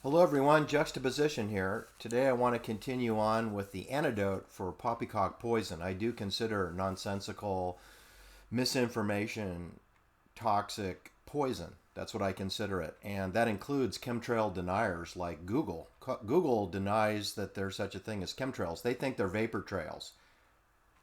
Hello everyone, Juxtaposition here. Today I want to continue on with the antidote for poppycock poison. I do consider nonsensical misinformation toxic poison. That's what I consider it. And that includes chemtrail deniers like Google. Google denies that there's such a thing as chemtrails. They think they're vapor trails.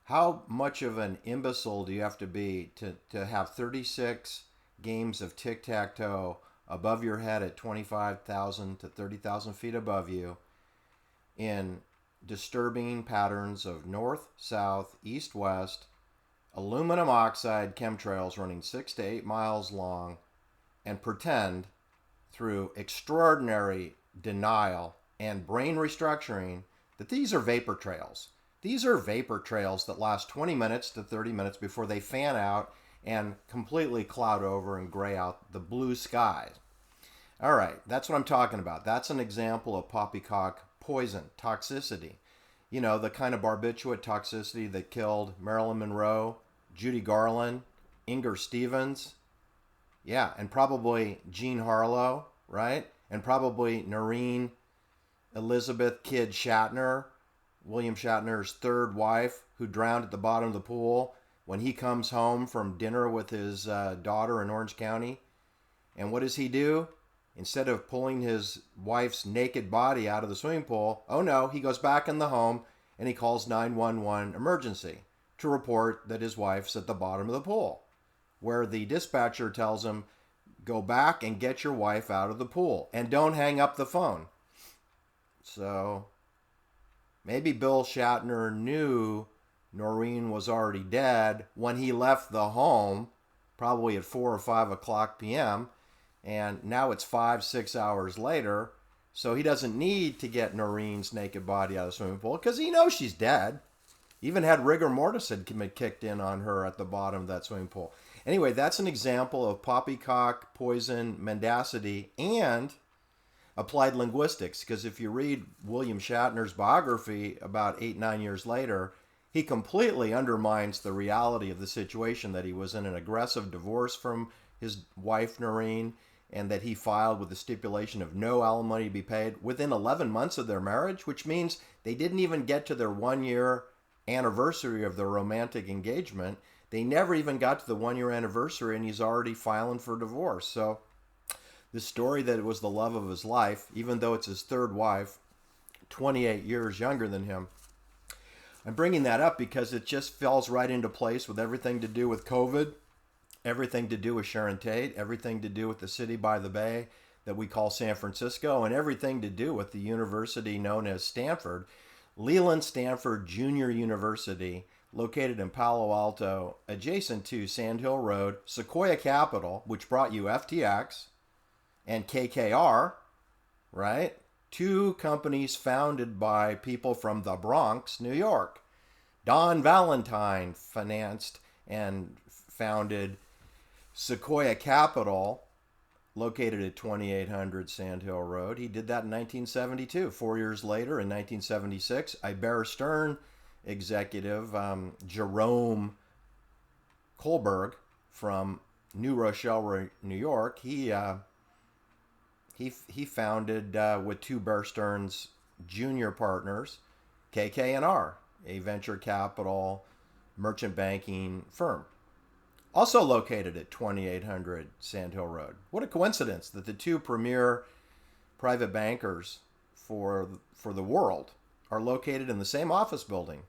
How much of an imbecile do you have to be to have 36 games of tic-tac-toe above your head at 25,000 to 30,000 feet above you in disturbing patterns of north, south, east, west, aluminum oxide chemtrails running 6 to 8 miles long, and pretend through extraordinary denial and brain restructuring that these are vapor trails. These are vapor trails that last 20 minutes to 30 minutes before they fan out and completely cloud over and gray out the blue skies. All right, that's what I'm talking about. That's an example of poppycock poison, toxicity. You know, the kind of barbiturate toxicity that killed Marilyn Monroe, Judy Garland, Inger Stevens, yeah, and probably Jean Harlow, right? And probably Noreen Elizabeth Kidd Shatner, William Shatner's third wife, who drowned at the bottom of the pool when he comes home from dinner with his daughter in Orange County. And what does he do? Instead of pulling his wife's naked body out of the swimming pool, oh no, he goes back in the home and he calls 911 emergency to report that his wife's at the bottom of the pool, where the dispatcher tells him, go back and get your wife out of the pool and don't hang up the phone. So maybe Bill Shatner knew Noreen was already dead when he left the home, probably at 4 or 5 o'clock p.m., and now it's 5, 6 hours later, so he doesn't need to get Noreen's naked body out of the swimming pool because he knows she's dead. Even had rigor mortis had kicked in on her at the bottom of that swimming pool. Anyway, that's an example of poppycock poison mendacity and applied linguistics, because if you read William Shatner's biography about 8, 9 years later, he completely undermines the reality of the situation, that he was in an aggressive divorce from his wife Noreen, and that he filed with the stipulation of no alimony to be paid within 11 months of their marriage, which means they didn't even get to their 1 year anniversary of their romantic engagement. They never even got to the 1 year anniversary, and he's already filing for divorce. So the story that it was the love of his life, even though it's his third wife, 28 years younger than him. I'm bringing that up because it just falls right into place with everything to do with COVID, everything to do with Sharon Tate, everything to do with the city by the bay that we call San Francisco, and everything to do with the university known as Stanford, Leland Stanford Junior University, located in Palo Alto, adjacent to Sand Hill Road, Sequoia Capital, which brought you FTX and KKR, right? Two companies founded by people from the Bronx, New York. Don Valentine financed and founded Sequoia Capital, located at 2800 Sand Hill Road. He did that in 1972. 4 years later, in 1976, a Bear Stearns executive, Jerome Kohlberg from New Rochelle, New York, he founded with two Bear Stearns junior partners, KKR, a venture capital merchant banking firm, also located at 2800 Sand Hill Road. What a coincidence that the two premier private bankers for the world are located in the same office building.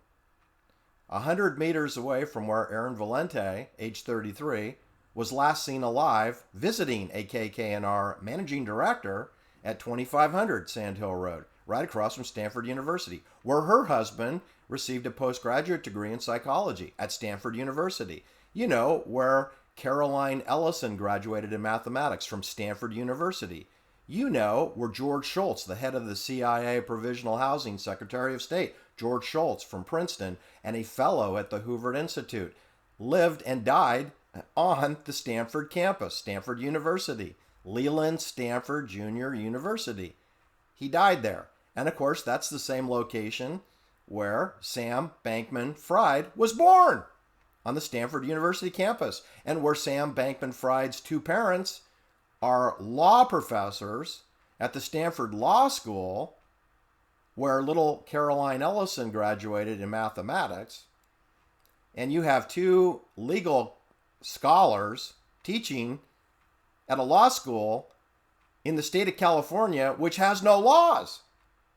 100 meters away from where Aaron Valente, age 33, was last seen alive visiting a KKR managing director at 2500 Sand Hill Road, right across from Stanford University, where her husband received a postgraduate degree in psychology at Stanford University. You know, where Caroline Ellison graduated in mathematics from Stanford University. You know, where George Shultz, the head of the CIA Provisional Housing Secretary of State, George Shultz from Princeton, and a fellow at the Hoover Institute, lived and died on the Stanford campus, Stanford University, Leland Stanford Junior University. He died there. And of course, that's the same location where Sam Bankman-Fried was born, on the Stanford University campus, and where Sam Bankman-Fried's two parents are law professors at the Stanford Law School, where little Caroline Ellison graduated in mathematics, and you have two legal scholars teaching at a law school in the state of California, which has no laws,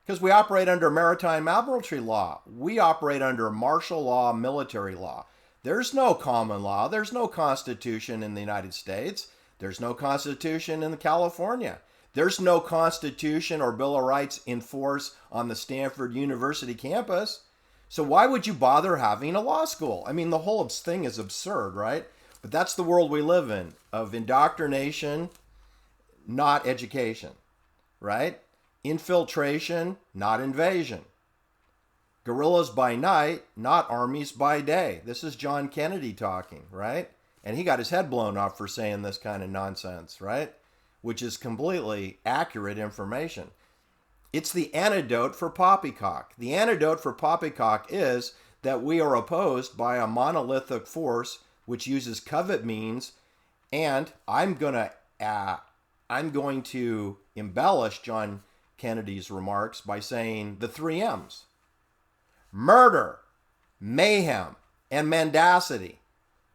because we operate under maritime admiralty law. We operate under martial law, military law. There's no common law. There's no constitution in the United States. There's no constitution in California. There's no constitution or Bill of Rights in force on the Stanford University campus. So why would you bother having a law school? I mean, the whole thing is absurd, right? But that's the world we live in, of indoctrination, not education, right? Infiltration, not invasion. Guerrillas by night, not armies by day. This is John Kennedy talking, right? And he got his head blown off for saying this kind of nonsense, right? Which is completely accurate information. It's the antidote for poppycock. The antidote for poppycock is that we are opposed by a monolithic force which uses covert means, and I'm going to embellish John Kennedy's remarks by saying the three M's: murder, mayhem, and mendacity.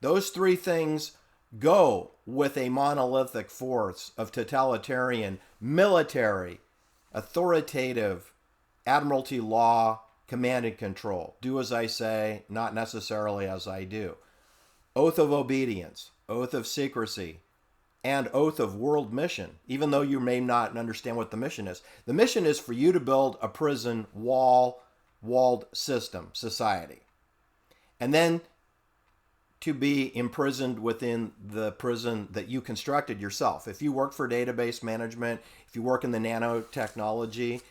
Those three things go with a monolithic force of totalitarian, military, authoritative, admiralty law, command and control. Do as I say, not necessarily as I do. Oath of obedience, oath of secrecy, and oath of world mission, even though you may not understand what the mission is. The mission is for you to build a prison walled system, society. And then to be imprisoned within the prison that you constructed yourself. If you work for database management, if you work in the nanotechnology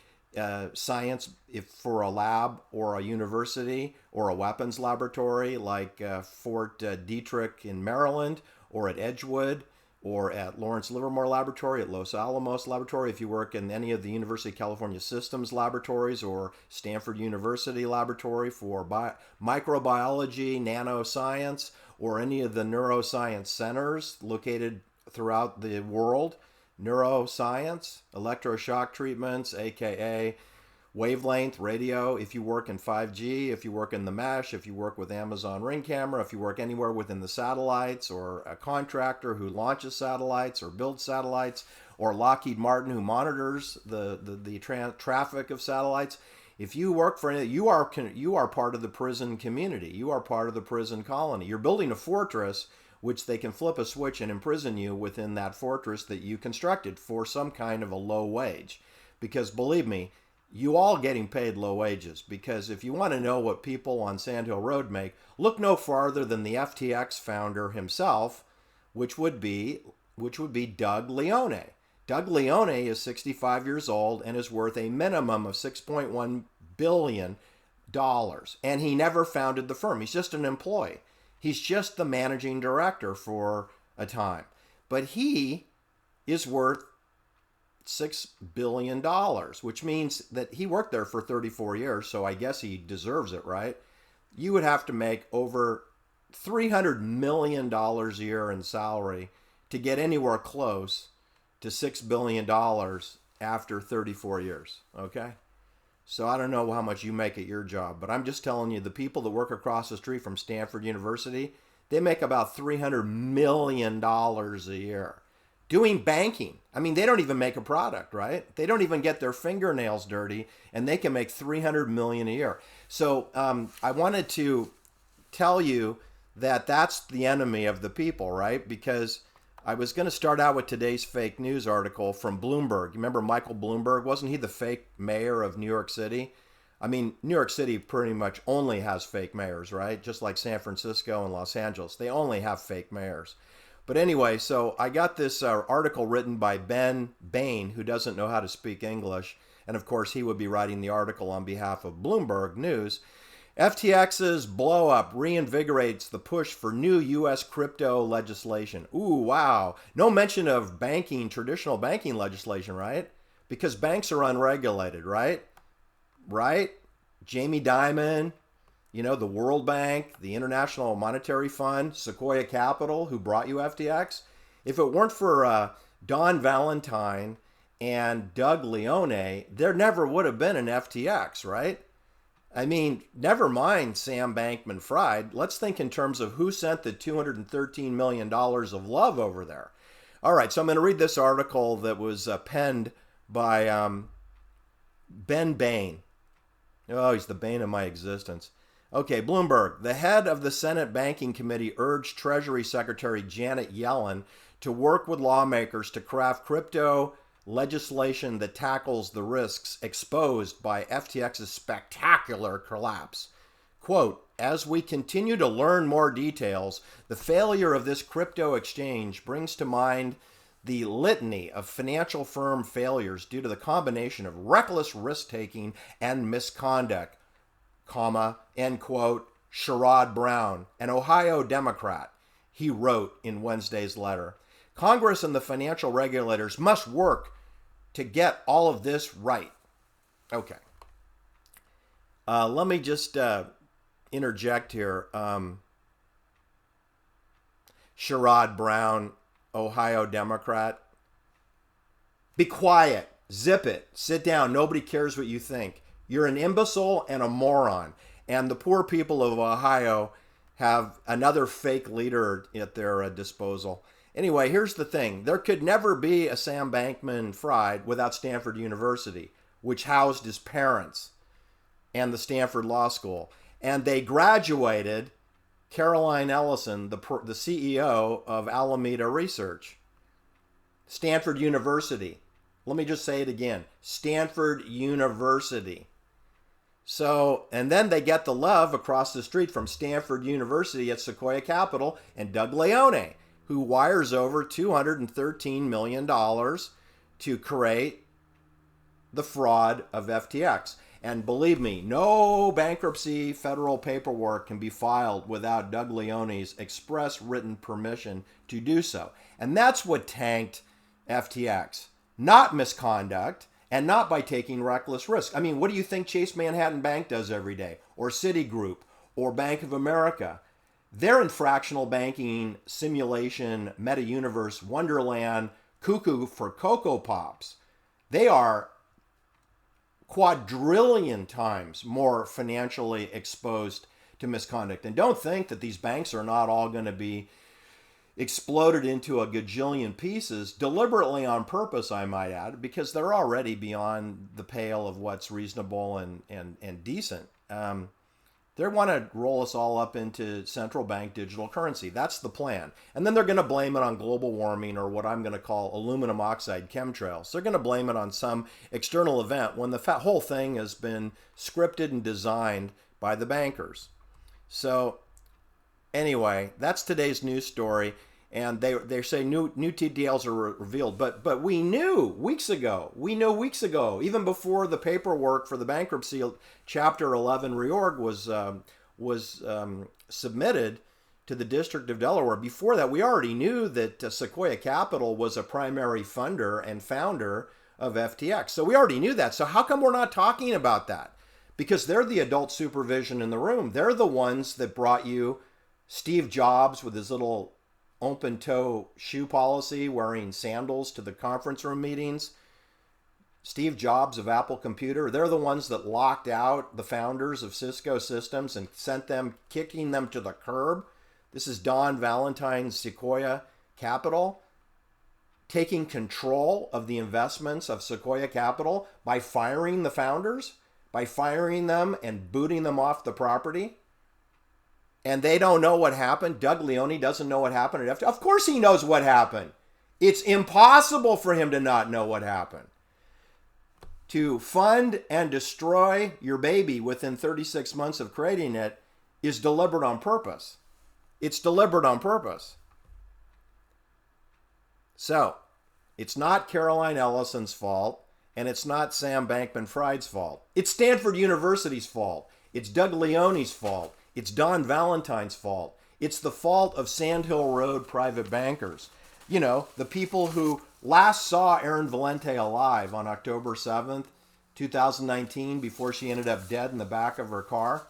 science, if for a lab or a university or a weapons laboratory like Fort Detrick in Maryland, or at Edgewood, or at Lawrence Livermore Laboratory, at Los Alamos Laboratory, if you work in any of the University of California Systems laboratories or Stanford University Laboratory for microbiology, nanoscience, or any of the neuroscience centers located throughout the world, neuroscience, electroshock treatments, aka wavelength, radio, if you work in 5G, if you work in the mesh, if you work with Amazon Ring Camera, if you work anywhere within the satellites, or a contractor who launches satellites or builds satellites, or Lockheed Martin who monitors the traffic of satellites. If you work for any, you are part of the prison community. You are part of the prison colony. You're building a fortress which they can flip a switch and imprison you within that fortress that you constructed for some kind of a low wage. Because believe me, you all getting paid low wages, because if you want to know what people on Sand Hill Road make, look no farther than the FTX founder himself, which would be Doug Leone. Doug Leone is 65 years old and is worth a minimum of $6.1 billion, and he never founded the firm. He's just an employee. He's just the managing director for a time. But he is worth $6 billion, which means that he worked there for 34 years, so I guess he deserves it, right? You would have to make over $300 million a year in salary to get anywhere close to $6 billion after 34 years, okay? So I don't know how much you make at your job, but I'm just telling you, the people that work across the street from Stanford University, they make about $300 million a year. Doing banking. I mean, they don't even make a product, right? They don't even get their fingernails dirty, and they can make $300 million a year. So I wanted to tell you that that's the enemy of the people, right? Because I was going to start out with today's fake news article from Bloomberg. You remember Michael Bloomberg? Wasn't he the fake mayor of New York City? I mean, New York City pretty much only has fake mayors, right? Just like San Francisco and Los Angeles. They only have fake mayors. But anyway, so I got this article written by Ben Bain, who doesn't know how to speak English. And of course, he would be writing the article on behalf of Bloomberg News. FTX's blow-up reinvigorates the push for new U.S. crypto legislation. Ooh, wow. No mention of banking, traditional banking legislation, right? Because banks are unregulated, right? Right? Jamie Dimon, you know, the World Bank, the International Monetary Fund, Sequoia Capital, who brought you FTX. If it weren't for Don Valentine and Doug Leone, there never would have been an FTX, right? I mean, never mind Sam Bankman-Fried. Let's think in terms of who sent the $213 million of love over there. All right, so I'm going to read this article that was penned by Ben Bain. Oh, he's the bane of my existence. Okay, Bloomberg. The head of the Senate Banking Committee urged Treasury Secretary Janet Yellen to work with lawmakers to craft crypto legislation that tackles the risks exposed by FTX's spectacular collapse. Quote, as we continue to learn more details, the failure of this crypto exchange brings to mind the litany of financial firm failures due to the combination of reckless risk-taking and misconduct, comma, end quote, Sherrod Brown, an Ohio Democrat, he wrote in Wednesday's letter. Congress and the financial regulators must work to get all of this right. Okay. Let me just interject here. Sherrod Brown, Ohio Democrat. Be quiet. Zip it. Sit down. Nobody cares what you think. You're an imbecile and a moron. And the poor people of Ohio have another fake leader at their disposal. Anyway, here's the thing. There could never be a Sam Bankman-Fried without Stanford University, which housed his parents and the Stanford Law School. And they graduated Caroline Ellison, the CEO of Alameda Research. Stanford University. Let me just say it again. Stanford University. So, and then they get the love across the street from Stanford University at Sequoia Capital and Doug Leone, who wires over $213 million to create the fraud of FTX. And believe me, no bankruptcy federal paperwork can be filed without Doug Leone's express written permission to do so. And that's what tanked FTX. Not misconduct and not by taking reckless risk. I mean, what do you think Chase Manhattan Bank does every day? Or Citigroup? Or Bank of America? They're in fractional banking, simulation, meta-universe, wonderland, cuckoo for Cocoa Pops. They are quadrillion times more financially exposed to misconduct. And don't think that these banks are not all going to be exploded into a gajillion pieces, deliberately on purpose, I might add, because they're already beyond the pale of what's reasonable and decent. They want to roll us all up into central bank digital currency. That's the plan. And then they're going to blame it on global warming or what I'm going to call aluminum oxide chemtrails. They're going to blame it on some external event when the whole thing has been scripted and designed by the bankers. So anyway, that's today's news story. And they say new details are revealed. But we knew weeks ago, even before the paperwork for the bankruptcy Chapter 11 reorg was submitted to the District of Delaware. Before that, we already knew that Sequoia Capital was a primary funder and founder of FTX. So we already knew that. So how come we're not talking about that? Because they're the adult supervision in the room. They're the ones that brought you Steve Jobs with his little open-toe shoe policy, wearing sandals to the conference room meetings. Steve Jobs of Apple Computer, they're the ones that locked out the founders of Cisco Systems and sent them, kicking them to the curb. This is Don Valentine's Sequoia Capital, taking control of the investments of Sequoia Capital by firing the founders, by firing them and booting them off the property. And they don't know what happened. Doug Leone doesn't know what happened at FTX. Of course he knows what happened. It's impossible for him to not know what happened. To fund and destroy your baby within 36 months of creating it is deliberate on purpose. It's deliberate on purpose. So, it's not Caroline Ellison's fault, and it's not Sam Bankman-Fried's fault. It's Stanford University's fault. It's Doug Leone's fault. It's Don Valentine's fault. It's the fault of Sand Hill Road private bankers. You know, the people who last saw Erin Valente alive on October 7th, 2019, before she ended up dead in the back of her car.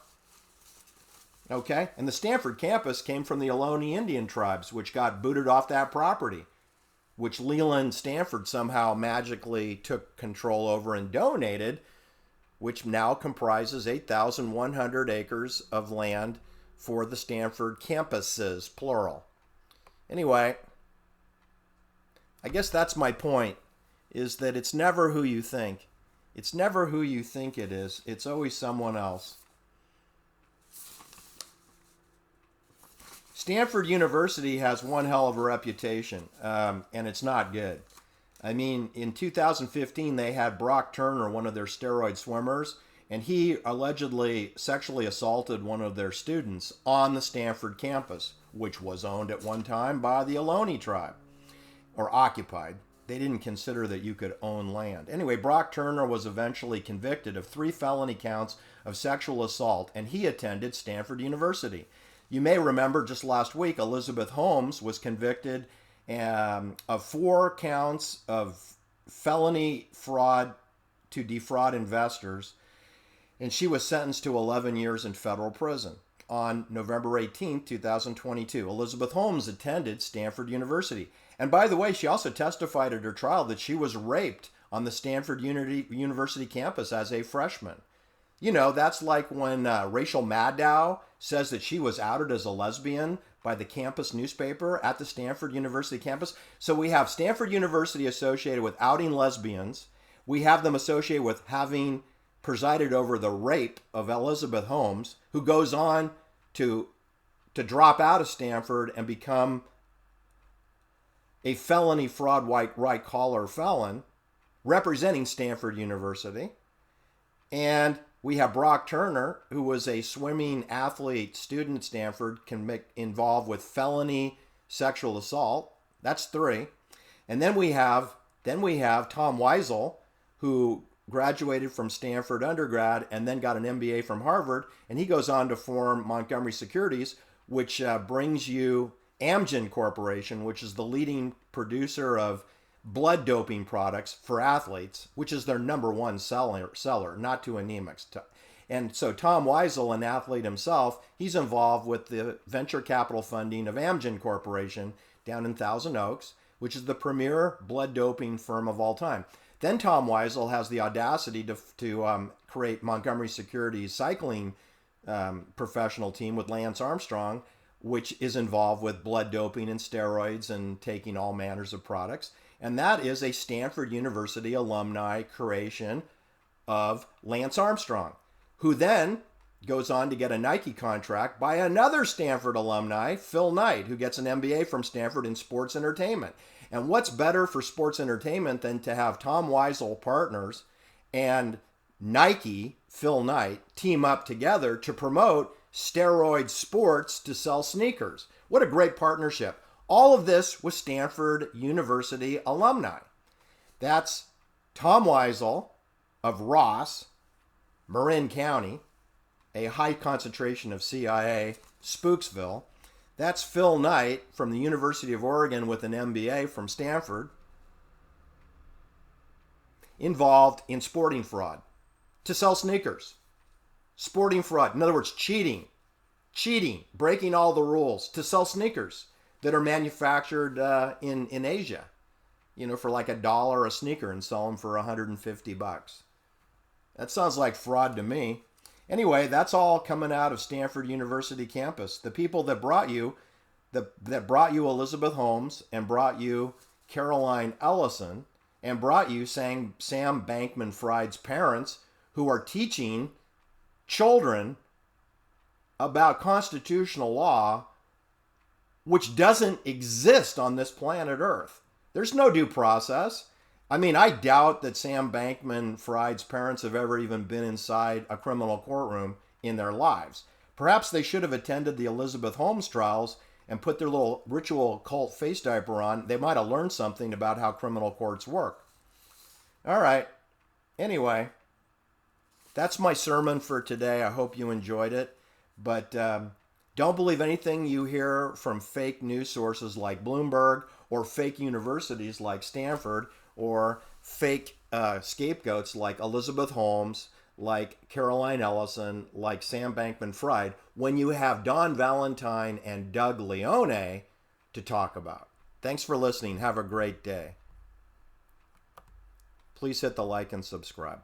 Okay? And the Stanford campus came from the Ohlone Indian tribes, which got booted off that property. which Leland Stanford somehow magically took control over and donated, which now comprises 8,100 acres of land for the Stanford campuses, plural. Anyway, I guess that's my point, is that it's never who you think. It's never who you think it is. It's always someone else. Stanford University has one hell of a reputation, and it's not good. I mean, in 2015, they had Brock Turner, one of their steroid swimmers, and he allegedly sexually assaulted one of their students on the Stanford campus, which was owned at one time by the Ohlone tribe, or occupied. They didn't consider that you could own land. Anyway, Brock Turner was eventually convicted of 3 felony counts of sexual assault, and he attended Stanford University. You may remember just last week, Elizabeth Holmes was convicted of 4 counts of felony fraud to defraud investors, and she was sentenced to 11 years in federal prison. On November 18, 2022, Elizabeth Holmes attended Stanford University. And by the way, she also testified at her trial that she was raped on the Stanford University campus as a freshman. You know, that's like when Rachel Maddow says that she was outed as a lesbian by the campus newspaper at the Stanford University campus. So we have Stanford University associated with outing lesbians. We have them associated with having presided over the rape of Elizabeth Holmes, who goes on to drop out of Stanford and become a felony fraud white collar felon representing Stanford University. And we have Brock Turner, who was a swimming athlete student at Stanford, involved with felony sexual assault. That's 3. And then we have Tom Weisel, who graduated from Stanford undergrad and then got an MBA from Harvard, and he goes on to form Montgomery Securities, which brings you Amgen Corporation, which is the leading producer of blood doping products for athletes, which is their number one seller, not to anemics. And so Tom Weisel, an athlete himself, he's involved with the venture capital funding of Amgen Corporation down in Thousand Oaks, which is the premier blood doping firm of all time. Then Tom Weisel has the audacity to create Montgomery Securities cycling professional team with Lance Armstrong, which is involved with blood doping and steroids and taking all manners of products. And that is a Stanford University alumni creation of Lance Armstrong, who then goes on to get a Nike contract by another Stanford alumni, Phil Knight, who gets an MBA from Stanford in sports entertainment. And what's better for sports entertainment than to have Tom Weisel partners and Nike, Phil Knight, team up together to promote steroid sports to sell sneakers? What a great partnership. All of this with Stanford University alumni. That's Tom Weisel of Ross, Marin County, a high concentration of CIA, Spooksville. That's Phil Knight from the University of Oregon with an MBA from Stanford, involved in sporting fraud to sell sneakers. Sporting fraud, in other words, cheating, breaking all the rules to sell sneakers that are manufactured in Asia, for like $1 a sneaker and sell them for $150. That sounds like fraud to me. Anyway, that's all coming out of Stanford University campus. The people that brought you Elizabeth Holmes and brought you Caroline Ellison and brought you Sam Bankman-Fried's parents, who are teaching children about constitutional law, which doesn't exist on this planet Earth. There's no due process. I mean, I doubt that Sam Bankman-Fried's parents have ever even been inside a criminal courtroom in their lives. Perhaps they should have attended the Elizabeth Holmes trials and put their little ritual cult face diaper on. They might have learned something about how criminal courts work. All right. Anyway, that's my sermon for today. I hope you enjoyed it. But don't believe anything you hear from fake news sources like Bloomberg or fake universities like Stanford or fake scapegoats like Elizabeth Holmes, like Caroline Ellison, like Sam Bankman-Fried, when you have Don Valentine and Doug Leone to talk about. Thanks for listening. Have a great day. Please hit the like and subscribe.